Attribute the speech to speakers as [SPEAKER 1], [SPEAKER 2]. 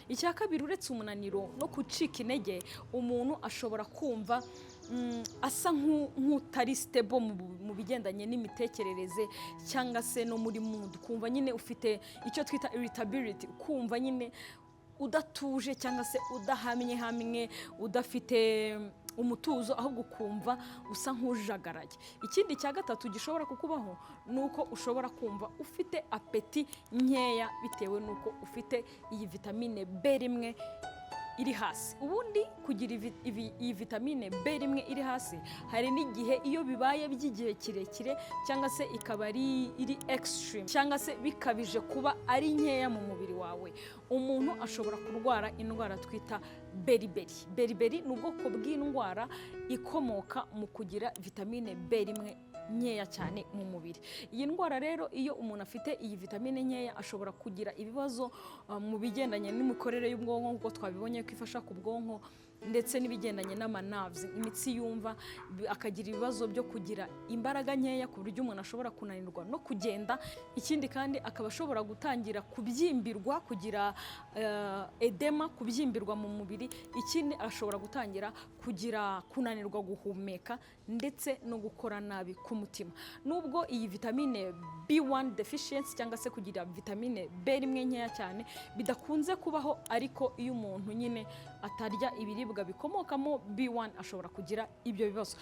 [SPEAKER 1] icya kabiri uretse umunaniro no kucika intege umuntu ashobora kumva asa nk'utari stable mu bigendanye n'imitekerereze cyangwa se no muri mood kumva nyine ufite icyo twita irritability kumva nyine udatuje cyangwa se udahamye udafite umutuzo ahubwo kumva usa nk'ujagaraye. Ikindi cya gatatu gishobora kukubaho nuko ushobora kumva ufite apeti nkeya bitewe nuko ufite iyi vitamine B1 iri hasi. Ubundi kugira iyi vitamine B1 iri hasi hari n'igihe iyo bibaye by'igihe kirekire cyangwa se ikaba iri extreme cyangwa se bikabije kuba ari nkeya mu mubiri wawe, umuntu ashobora kurwara indwara twita beriberi. Beriberi ni ubwoko bw'indwara ikomoka mu kugira vitamine B1 nkeya cyane mu mubiri. Iyi ndwara rero iyo umuntu afite iyi vitamine nkeya ashobora kugira ibibazo mu bigendanye n'imikorere y'ubwonko nk'uko twabibonye ko ifasha ku bwonko ndetse n'ibigendanye n'amanaves, imitsi yumva, akagira ibibazo byo kugira imbaraga nkeya ku buryo umuntu ashobora kunanirwa no kugenda. Ikindi kandi akaba ashobora gutangira kubyimbirwa, kugira edema, kubyimbirwa mu mubiri. Ikindi ashobora gutangira kugira kunanirwa guhumeka ndetse no gukora nabi ku mutima. Nubwo iyi vitamine B1 deficiency cyangwa se kugira vitamine B1 nkeya cyane bidakunze kubaho, ariko iyo umuntu nyine atarya ibiribwa bikomokamo B1 ashobora kugira ibyo bibazo.